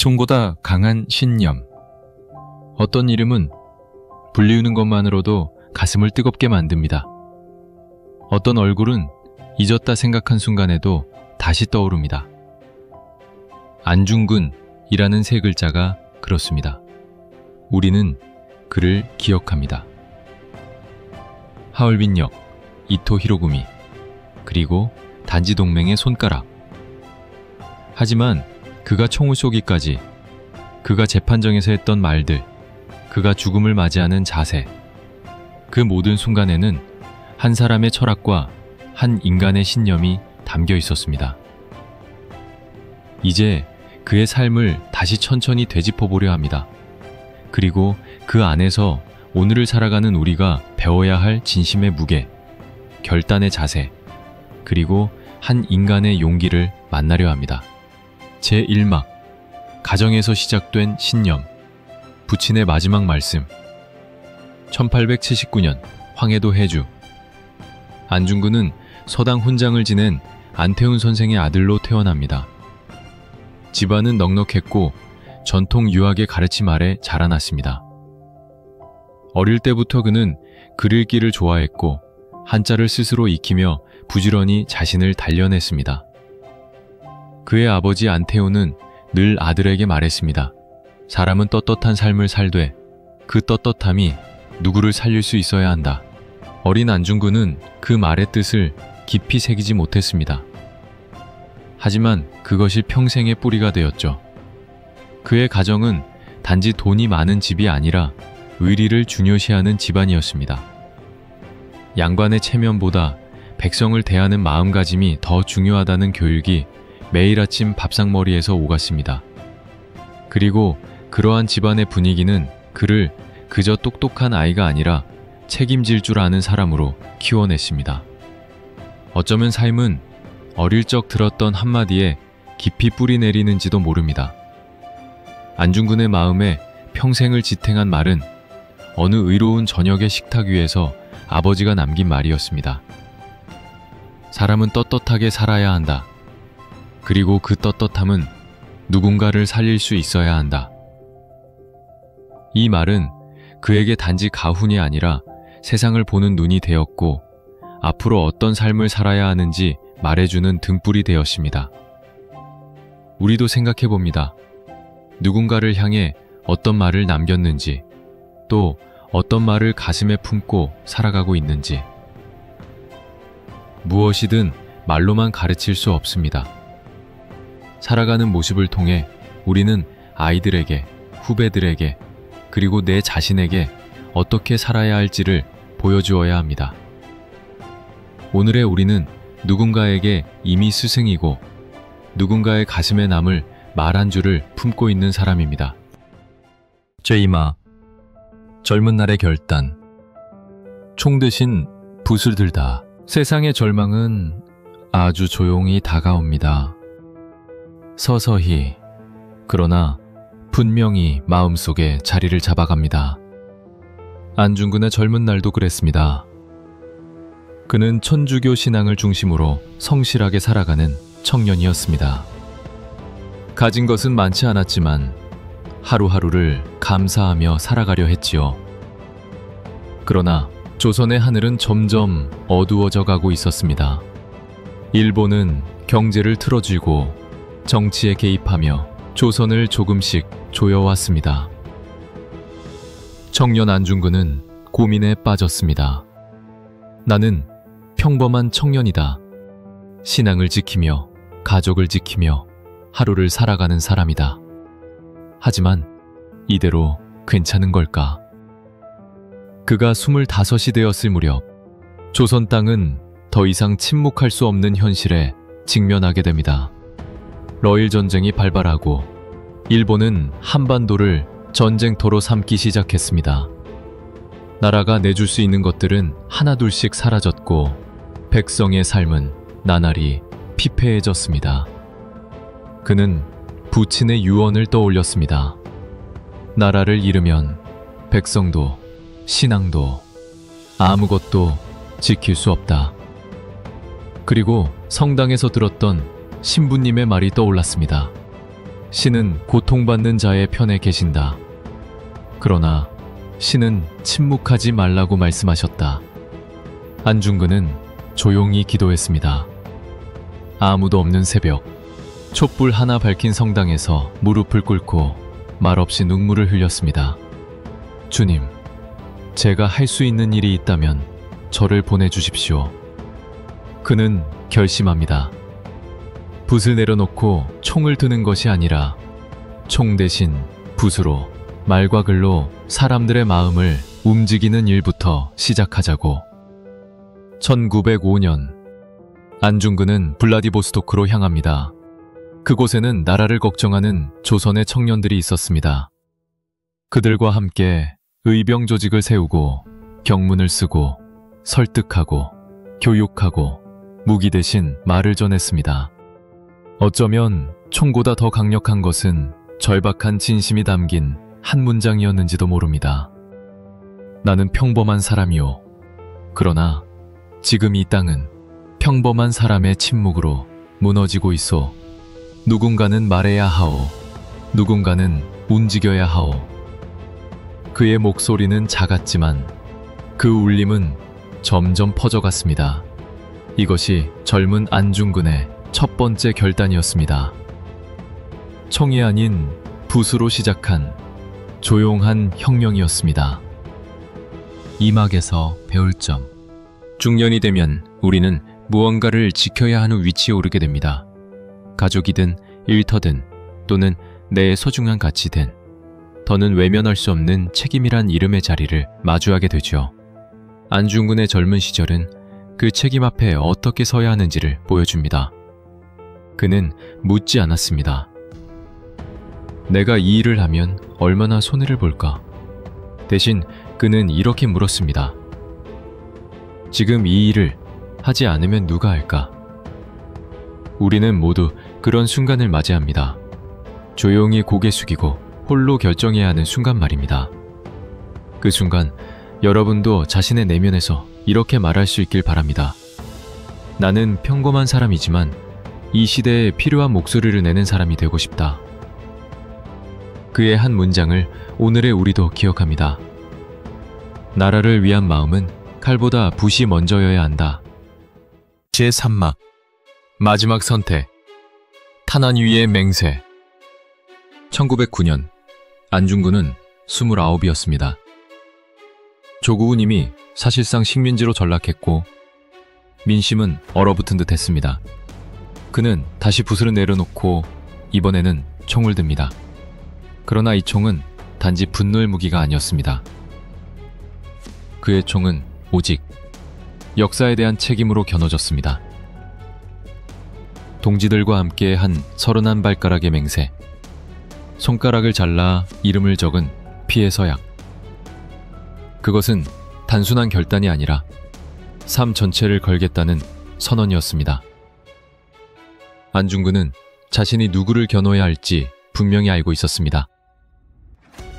총보다 강한 신념. 어떤 이름은 불리우는 것만으로도 가슴을 뜨겁게 만듭니다. 어떤 얼굴은 잊었다 생각한 순간에도 다시 떠오릅니다. 안중근이라는 세 글자가 그렇습니다. 우리는 그를 기억합니다. 하얼빈역, 이토 히로구미, 그리고 단지동맹의 손가락. 하지만 그가 총을 쏘기까지, 그가 재판정에서 했던 말들, 그가 죽음을 맞이하는 자세, 그 모든 순간에는 한 사람의 철학과 한 인간의 신념이 담겨 있었습니다. 이제 그의 삶을 다시 천천히 되짚어보려 합니다. 그리고 그 안에서 오늘을 살아가는 우리가 배워야 할 진심의 무게, 결단의 자세, 그리고 한 인간의 용기를 만나려 합니다. 제1막, 가정에서 시작된 신념, 부친의 마지막 말씀. 1879년 황해도 해주. 안중근은 서당 훈장을 지낸 안태훈 선생의 아들로 태어납니다. 집안은 넉넉했고 전통 유학의 가르침 아래 자라났습니다. 어릴 때부터 그는 글 읽기를 좋아했고 한자를 스스로 익히며 부지런히 자신을 단련했습니다. 그의 아버지 안태훈은 늘 아들에게 말했습니다. 사람은 떳떳한 삶을 살되 그 떳떳함이 누구를 살릴 수 있어야 한다. 어린 안중근은 그 말의 뜻을 깊이 새기지 못했습니다. 하지만 그것이 평생의 뿌리가 되었죠. 그의 가정은 단지 돈이 많은 집이 아니라 의리를 중요시하는 집안이었습니다. 양반의 체면보다 백성을 대하는 마음가짐이 더 중요하다는 교육이 매일 아침 밥상머리에서 오갔습니다. 그리고 그러한 집안의 분위기는 그를 그저 똑똑한 아이가 아니라 책임질 줄 아는 사람으로 키워냈습니다. 어쩌면 삶은 어릴 적 들었던 한마디에 깊이 뿌리 내리는지도 모릅니다. 안중근의 마음에 평생을 지탱한 말은 어느 의로운 저녁의 식탁 위에서 아버지가 남긴 말이었습니다. 사람은 떳떳하게 살아야 한다. 그리고 그 떳떳함은 누군가를 살릴 수 있어야 한다. 이 말은 그에게 단지 가훈이 아니라 세상을 보는 눈이 되었고 앞으로 어떤 삶을 살아야 하는지 말해주는 등불이 되었습니다. 우리도 생각해봅니다. 누군가를 향해 어떤 말을 남겼는지, 또 어떤 말을 가슴에 품고 살아가고 있는지. 무엇이든 말로만 가르칠 수 없습니다. 살아가는 모습을 통해 우리는 아이들에게, 후배들에게, 그리고 내 자신에게 어떻게 살아야 할지를 보여주어야 합니다. 오늘의 우리는 누군가에게 이미 스승이고 누군가의 가슴에 남을 말 한 줄을 품고 있는 사람입니다. 제2막, 젊은 날의 결단. 총 대신 붓을 들다. 세상의 절망은 아주 조용히 다가옵니다. 서서히, 그러나 분명히 마음속에 자리를 잡아갑니다. 안중근의 젊은 날도 그랬습니다. 그는 천주교 신앙을 중심으로 성실하게 살아가는 청년이었습니다. 가진 것은 많지 않았지만 하루하루를 감사하며 살아가려 했지요. 그러나 조선의 하늘은 점점 어두워져 가고 있었습니다. 일본은 경제를 틀어쥐고 정치에 개입하며 조선을 조금씩 조여왔습니다. 청년 안중근은 고민에 빠졌습니다. 나는 평범한 청년이다. 신앙을 지키며 가족을 지키며 하루를 살아가는 사람이다. 하지만 이대로 괜찮은 걸까? 그가 25이 되었을 무렵 조선 땅은 더 이상 침묵할 수 없는 현실에 직면하게 됩니다. 러일 전쟁이 발발하고 일본은 한반도를 전쟁터로 삼기 시작했습니다. 나라가 내줄 수 있는 것들은 하나둘씩 사라졌고 백성의 삶은 나날이 피폐해졌습니다. 그는 부친의 유언을 떠올렸습니다. 나라를 잃으면 백성도 신앙도 아무것도 지킬 수 없다. 그리고 성당에서 들었던 신부님의 말이 떠올랐습니다. 신은 고통받는 자의 편에 계신다. 그러나 신은 침묵하지 말라고 말씀하셨다. 안중근은 조용히 기도했습니다. 아무도 없는 새벽, 촛불 하나 밝힌 성당에서 무릎을 꿇고 말없이 눈물을 흘렸습니다. 주님, 제가 할 수 있는 일이 있다면 저를 보내주십시오. 그는 결심합니다. 붓을 내려놓고 총을 드는 것이 아니라 총 대신 붓으로, 말과 글로 사람들의 마음을 움직이는 일부터 시작하자고. 1905년 안중근은 블라디보스토크로 향합니다. 그곳에는 나라를 걱정하는 조선의 청년들이 있었습니다. 그들과 함께 의병 조직을 세우고 경문을 쓰고 설득하고 교육하고 무기 대신 말을 전했습니다. 어쩌면 총보다 더 강력한 것은 절박한 진심이 담긴 한 문장이었는지도 모릅니다. 나는 평범한 사람이요. 그러나 지금 이 땅은 평범한 사람의 침묵으로 무너지고 있어. 누군가는 말해야 하오. 누군가는 움직여야 하오. 그의 목소리는 작았지만 그 울림은 점점 퍼져갔습니다. 이것이 젊은 안중근의 첫 번째 결단이었습니다. 총이 아닌 붓으로 시작한 조용한 혁명이었습니다. 이막에서 배울 점. 중년이 되면 우리는 무언가를 지켜야 하는 위치에 오르게 됩니다. 가족이든 일터든 또는 내 소중한 가치든 더는 외면할 수 없는 책임이란 이름의 자리를 마주하게 되죠. 안중근의 젊은 시절은 그 책임 앞에 어떻게 서야 하는지를 보여줍니다. 그는 묻지 않았습니다. 내가 이 일을 하면 얼마나 손해를 볼까? 대신 그는 이렇게 물었습니다. 지금 이 일을 하지 않으면 누가 할까? 우리는 모두 그런 순간을 맞이합니다. 조용히 고개 숙이고 홀로 결정해야 하는 순간 말입니다. 그 순간 여러분도 자신의 내면에서 이렇게 말할 수 있길 바랍니다. 나는 평범한 사람이지만 이 시대에 필요한 목소리를 내는 사람이 되고 싶다. 그의 한 문장을 오늘의 우리도 기억합니다. 나라를 위한 마음은 칼보다 붓이 먼저여야 한다. 제3막 마지막 선택. 탄환 위의 맹세. 1909년 안중근은 29이었습니다. 조국은 이미 사실상 식민지로 전락했고 민심은 얼어붙은 듯 했습니다. 그는 다시 붓을 내려놓고 이번에는 총을 듭니다. 그러나 이 총은 단지 분노의 무기가 아니었습니다. 그의 총은 오직 역사에 대한 책임으로 겨눠졌습니다. 동지들과 함께 한 31발가락의 맹세. 손가락을 잘라 이름을 적은 피의 서약. 그것은 단순한 결단이 아니라 삶 전체를 걸겠다는 선언이었습니다. 안중근은 자신이 누구를 겨눠야 할지 분명히 알고 있었습니다.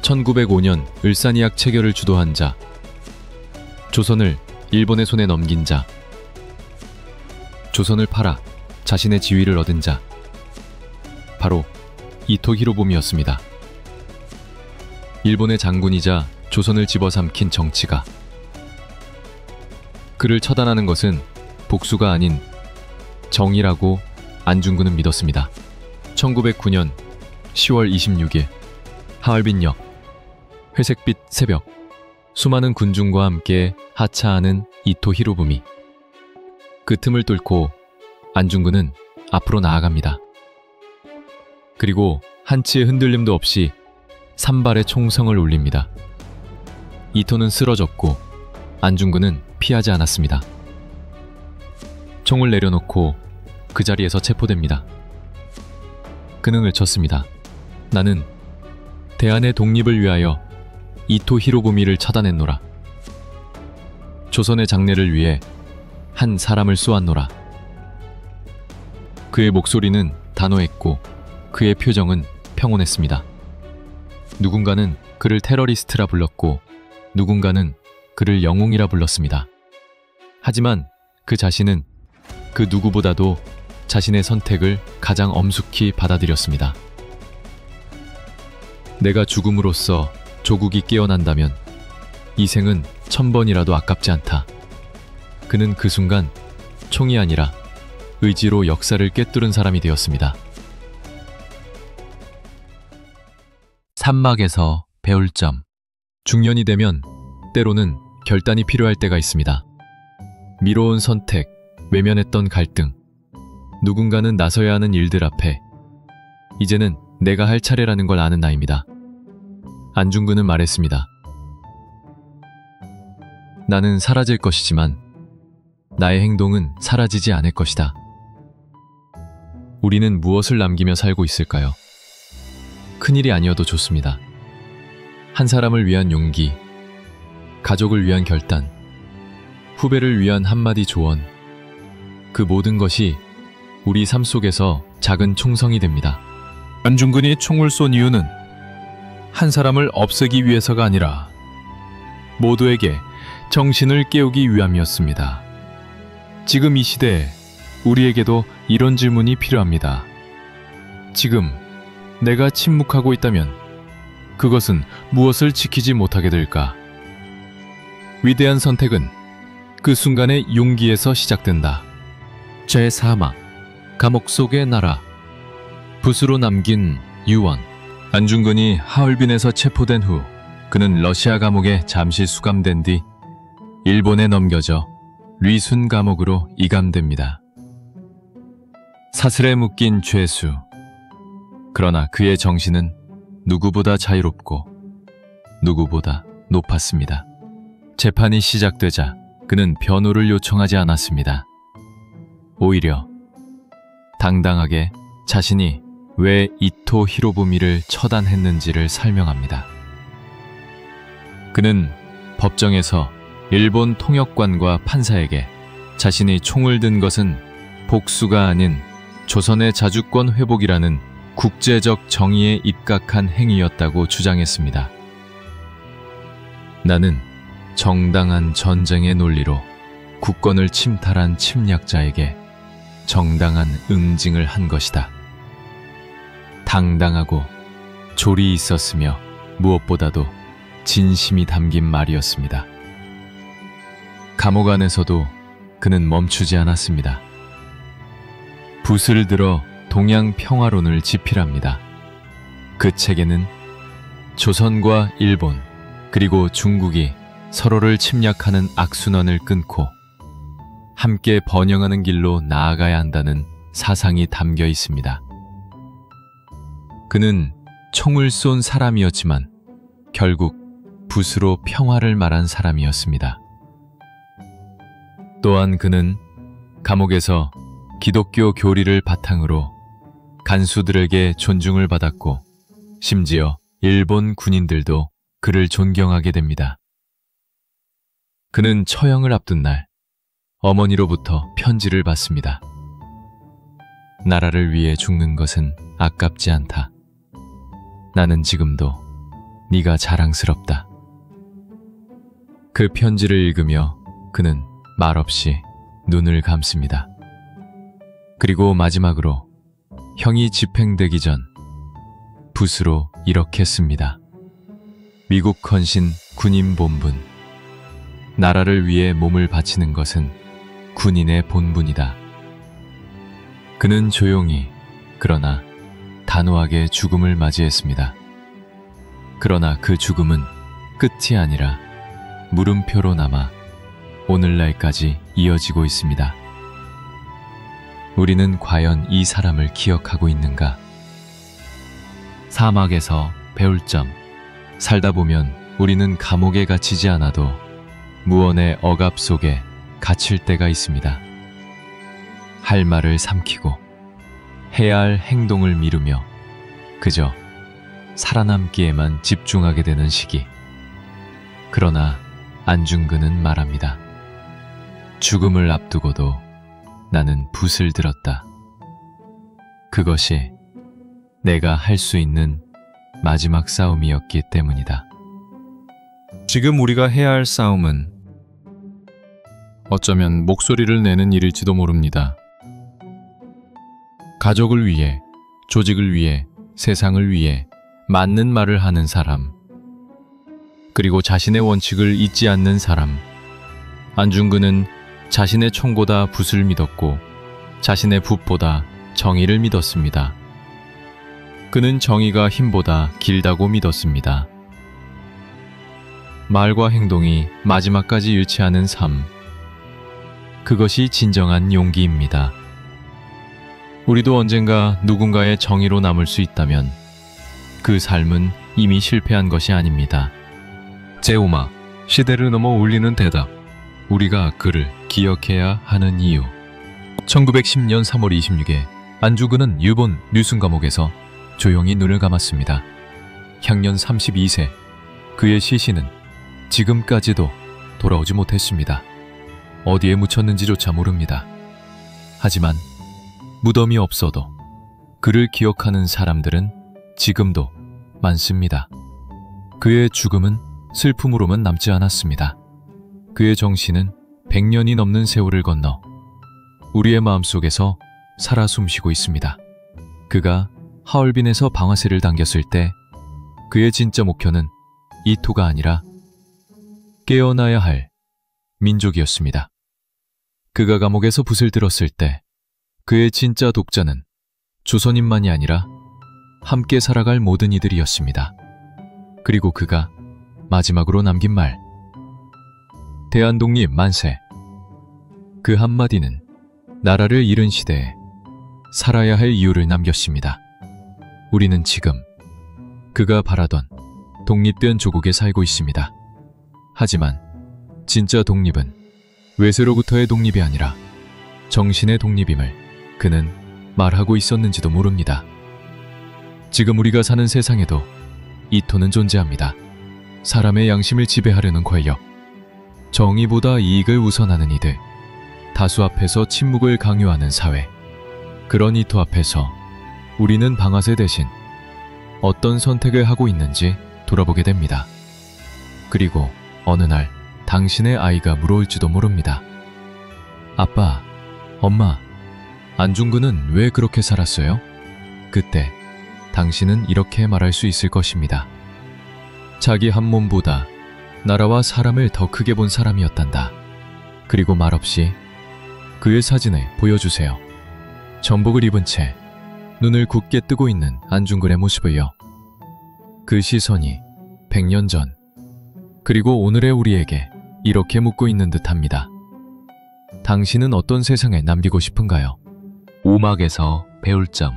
1905년 을사니악 체결을 주도한 자, 조선을 일본의 손에 넘긴 자, 조선을 팔아 자신의 지위를 얻은 자, 바로 이토 히로부미였습니다. 일본의 장군이자 조선을 집어삼킨 정치가. 그를 처단하는 것은 복수가 아닌 정의라고 안중근은 믿었습니다. 1909년 10월 26일 하얼빈역. 회색빛 새벽. 수많은 군중과 함께 하차하는 이토 히로부미. 그 틈을 뚫고 안중근은 앞으로 나아갑니다. 그리고 한치의 흔들림도 없이 산발의 총성을 울립니다. 이토는 쓰러졌고 안중근은 피하지 않았습니다. 총을 내려놓고 그 자리에서 체포됩니다. 그는 외쳤습니다. 나는 대한의 독립을 위하여 이토 히로부미를 처단했노라. 조선의 장래를 위해 한 사람을 쏘았노라. 그의 목소리는 단호했고 그의 표정은 평온했습니다. 누군가는 그를 테러리스트라 불렀고 누군가는 그를 영웅이라 불렀습니다. 하지만 그 자신은 그 누구보다도 자신의 선택을 가장 엄숙히 받아들였습니다. 내가 죽음으로써 조국이 깨어난다면 이 생은 1000번이라도 아깝지 않다. 그는 그 순간 총이 아니라 의지로 역사를 꿰뚫은 사람이 되었습니다. 산막에서 배울 점. 중년이 되면 때로는 결단이 필요할 때가 있습니다. 미뤄온 선택, 외면했던 갈등, 누군가는 나서야 하는 일들 앞에 이제는 내가 할 차례라는 걸 아는 나이입니다. 안중근은 말했습니다. 나는 사라질 것이지만 나의 행동은 사라지지 않을 것이다. 우리는 무엇을 남기며 살고 있을까요? 큰일이 아니어도 좋습니다. 한 사람을 위한 용기, 가족을 위한 결단, 후배를 위한 한마디 조언, 그 모든 것이 우리 삶 속에서 작은 총성이 됩니다. 안중근이 총을 쏜 이유는 한 사람을 없애기 위해서가 아니라 모두에게 정신을 깨우기 위함이었습니다. 지금 이 시대에 우리에게도 이런 질문이 필요합니다. 지금 내가 침묵하고 있다면 그것은 무엇을 지키지 못하게 될까? 위대한 선택은 그 순간의 용기에서 시작된다. 제4막 감옥 속의 나라. 붓으로 남긴 유언. 안중근이 하얼빈에서 체포된 후 그는 러시아 감옥에 잠시 수감된 뒤 일본에 넘겨져 리순 감옥으로 이감됩니다. 사슬에 묶인 죄수. 그러나 그의 정신은 누구보다 자유롭고 누구보다 높았습니다. 재판이 시작되자 그는 변호를 요청하지 않았습니다. 오히려 당당하게 자신이 왜 이토 히로부미를 처단했는지를 설명합니다. 그는 법정에서 일본 통역관과 판사에게 자신이 총을 든 것은 복수가 아닌 조선의 자주권 회복이라는 국제적 정의에 입각한 행위였다고 주장했습니다. 나는 정당한 전쟁의 논리로 국권을 침탈한 침략자에게 정당한 응징을 한 것이다. 당당하고 조리 있었으며 무엇보다도 진심이 담긴 말이었습니다. 감옥 안에서도 그는 멈추지 않았습니다. 붓을 들어 동양 평화론을 집필합니다. 그 책에는 조선과 일본 그리고 중국이 서로를 침략하는 악순환을 끊고 함께 번영하는 길로 나아가야 한다는 사상이 담겨 있습니다. 그는 총을 쏜 사람이었지만 결국 붓으로 평화를 말한 사람이었습니다. 또한 그는 감옥에서 기독교 교리를 바탕으로 간수들에게 존중을 받았고 심지어 일본 군인들도 그를 존경하게 됩니다. 그는 처형을 앞둔 날 어머니로부터 편지를 받습니다. 나라를 위해 죽는 것은 아깝지 않다. 나는 지금도 네가 자랑스럽다. 그 편지를 읽으며 그는 말없이 눈을 감습니다. 그리고 마지막으로 형이 집행되기 전 붓으로 이렇게 씁니다. 미국 헌신 군인 본분. 나라를 위해 몸을 바치는 것은 군인의 본분이다. 그는 조용히 그러나 단호하게 죽음을 맞이했습니다. 그러나 그 죽음은 끝이 아니라 물음표로 남아 오늘날까지 이어지고 있습니다. 우리는 과연 이 사람을 기억하고 있는가? 사막에서 배울 점. 살다 보면 우리는 감옥에 갇히지 않아도 무언의 억압 속에 갇힐 때가 있습니다. 할 말을 삼키고 해야 할 행동을 미루며 그저 살아남기에만 집중하게 되는 시기. 그러나 안중근은 말합니다. 죽음을 앞두고도 나는 붓을 들었다. 그것이 내가 할 수 있는 마지막 싸움이었기 때문이다. 지금 우리가 해야 할 싸움은 어쩌면 목소리를 내는 일일지도 모릅니다. 가족을 위해, 조직을 위해, 세상을 위해 맞는 말을 하는 사람, 그리고 자신의 원칙을 잊지 않는 사람. 안중근은 자신의 총보다 붓을 믿었고 자신의 붓보다 정의를 믿었습니다. 그는 정의가 힘보다 길다고 믿었습니다. 말과 행동이 마지막까지 일치하는 삶. 그것이 진정한 용기입니다. 우리도 언젠가 누군가의 정의로 남을 수 있다면 그 삶은 이미 실패한 것이 아닙니다. 제오마, 시대를 넘어 울리는 대답. 우리가 그를 기억해야 하는 이유. 1910년 3월 26일 안중근은 일본 류순 감옥에서 조용히 눈을 감았습니다. 향년 32세. 그의 시신은 지금까지도 돌아오지 못했습니다. 어디에 묻혔는지조차 모릅니다. 하지만 무덤이 없어도 그를 기억하는 사람들은 지금도 많습니다. 그의 죽음은 슬픔으로만 남지 않았습니다. 그의 정신은 100년이 넘는 세월을 건너 우리의 마음속에서 살아 숨쉬고 있습니다. 그가 하얼빈에서 방아쇠를 당겼을 때 그의 진짜 목표는 이토가 아니라 깨어나야 할 민족이었습니다. 그가 감옥에서 붓을 들었을 때 그의 진짜 독자는 조선인만이 아니라 함께 살아갈 모든 이들이었습니다. 그리고 그가 마지막으로 남긴 말, 대한독립 만세. 그 한마디는 나라를 잃은 시대에 살아야 할 이유를 남겼습니다. 우리는 지금 그가 바라던 독립된 조국에 살고 있습니다. 하지만 진짜 독립은 외세로부터의 독립이 아니라 정신의 독립임을 그는 말하고 있었는지도 모릅니다. 지금 우리가 사는 세상에도 이토는 존재합니다. 사람의 양심을 지배하려는 권력, 정의보다 이익을 우선하는 이들, 다수 앞에서 침묵을 강요하는 사회. 그런 이토 앞에서 우리는 방아쇠 대신 어떤 선택을 하고 있는지 돌아보게 됩니다. 그리고 어느 날 당신의 아이가 물어올지도 모릅니다. 아빠, 엄마, 안중근은 왜 그렇게 살았어요? 그때 당신은 이렇게 말할 수 있을 것입니다. 자기 한 몸보다 나라와 사람을 더 크게 본 사람이었단다. 그리고 말없이 그의 사진을 보여주세요. 전복을 입은 채 눈을 굳게 뜨고 있는 안중근의 모습을요. 그 시선이 100년 전, 그리고 오늘의 우리에게 이렇게 묻고 있는 듯합니다. 당신은 어떤 세상에 남기고 싶은가요? 오막에서 배울 점.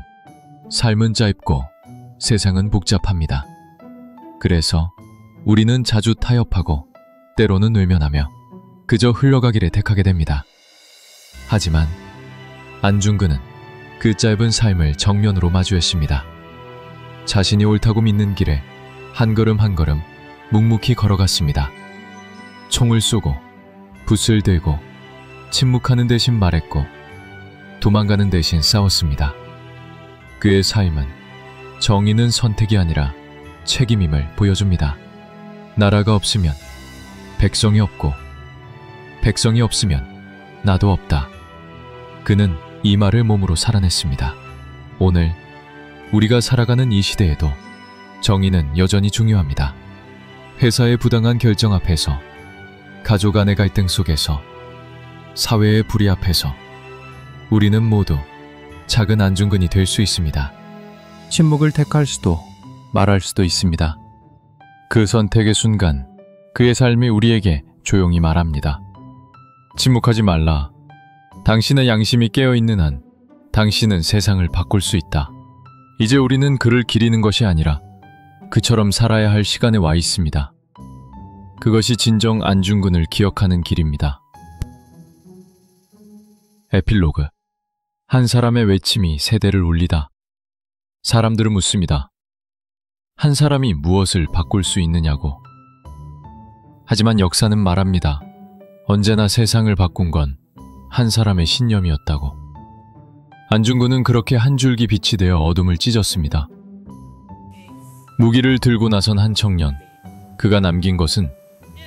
삶은 짧고 세상은 복잡합니다. 그래서 우리는 자주 타협하고 때로는 외면하며 그저 흘러가기를 택하게 됩니다. 하지만 안중근은 그 짧은 삶을 정면으로 마주했습니다. 자신이 옳다고 믿는 길에 한 걸음 한 걸음 묵묵히 걸어갔습니다. 총을 쏘고 붓을 들고 침묵하는 대신 말했고 도망가는 대신 싸웠습니다. 그의 삶은 정의는 선택이 아니라 책임임을 보여줍니다. 나라가 없으면 백성이 없고 백성이 없으면 나도 없다. 그는 이 말을 몸으로 살아냈습니다. 오늘 우리가 살아가는 이 시대에도 정의는 여전히 중요합니다. 회사의 부당한 결정 앞에서, 가족 간의 갈등 속에서, 사회의 불의 앞에서 우리는 모두 작은 안중근이 될 수 있습니다. 침묵을 택할 수도 말할 수도 있습니다. 그 선택의 순간 그의 삶이 우리에게 조용히 말합니다. 침묵하지 말라. 당신의 양심이 깨어있는 한 당신은 세상을 바꿀 수 있다. 이제 우리는 그를 기리는 것이 아니라 그처럼 살아야 할 시간에 와 있습니다. 그것이 진정 안중근을 기억하는 길입니다. 에필로그. 한 사람의 외침이 세대를 울리다. 사람들은 묻습니다. 한 사람이 무엇을 바꿀 수 있느냐고. 하지만 역사는 말합니다. 언제나 세상을 바꾼 건 한 사람의 신념이었다고. 안중근은 그렇게 한 줄기 빛이 되어 어둠을 찢었습니다. 무기를 들고 나선 한 청년. 그가 남긴 것은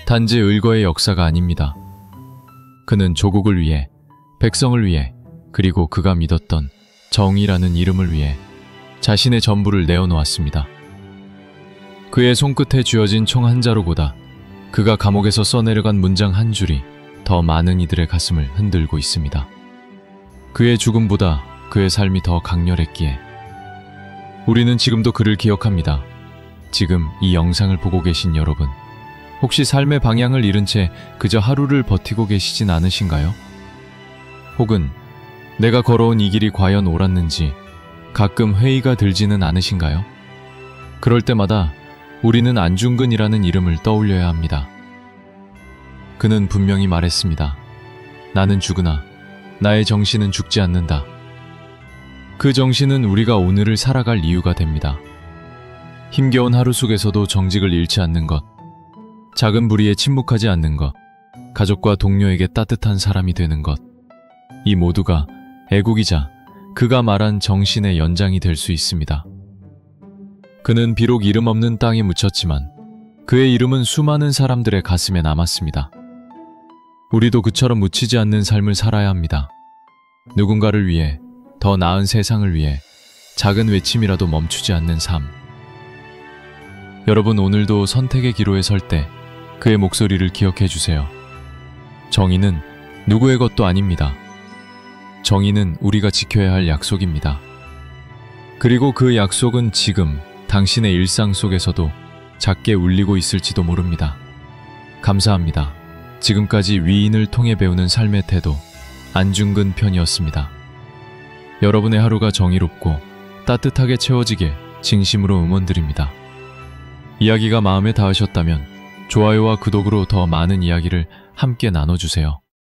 단지 의거의 역사가 아닙니다. 그는 조국을 위해, 백성을 위해, 그리고 그가 믿었던 정의라는 이름을 위해 자신의 전부를 내어놓았습니다. 그의 손끝에 쥐어진 총 한 자루보다 그가 감옥에서 써내려간 문장 한 줄이 더 많은 이들의 가슴을 흔들고 있습니다. 그의 죽음보다 그의 삶이 더 강렬했기에 우리는 지금도 그를 기억합니다. 지금 이 영상을 보고 계신 여러분, 혹시 삶의 방향을 잃은 채 그저 하루를 버티고 계시진 않으신가요? 혹은 내가 걸어온 이 길이 과연 옳았는지 가끔 회의가 들지는 않으신가요? 그럴 때마다 우리는 안중근이라는 이름을 떠올려야 합니다. 그는 분명히 말했습니다. 나는 죽으나 나의 정신은 죽지 않는다. 그 정신은 우리가 오늘을 살아갈 이유가 됩니다. 힘겨운 하루 속에서도 정직을 잃지 않는 것, 작은 불의에 침묵하지 않는 것, 가족과 동료에게 따뜻한 사람이 되는 것, 이 모두가 애국이자 그가 말한 정신의 연장이 될 수 있습니다. 그는 비록 이름 없는 땅에 묻혔지만 그의 이름은 수많은 사람들의 가슴에 남았습니다. 우리도 그처럼 묻히지 않는 삶을 살아야 합니다. 누군가를 위해, 더 나은 세상을 위해 작은 외침이라도 멈추지 않는 삶. 여러분, 오늘도 선택의 기로에 설 때 그의 목소리를 기억해 주세요. 정의는 누구의 것도 아닙니다. 정의는 우리가 지켜야 할 약속입니다. 그리고 그 약속은 지금 당신의 일상 속에서도 작게 울리고 있을지도 모릅니다. 감사합니다. 지금까지 위인을 통해 배우는 삶의 태도, 안중근 편이었습니다. 여러분의 하루가 정의롭고 따뜻하게 채워지길 진심으로 응원드립니다. 이야기가 마음에 닿으셨다면 좋아요와 구독으로 더 많은 이야기를 함께 나눠주세요.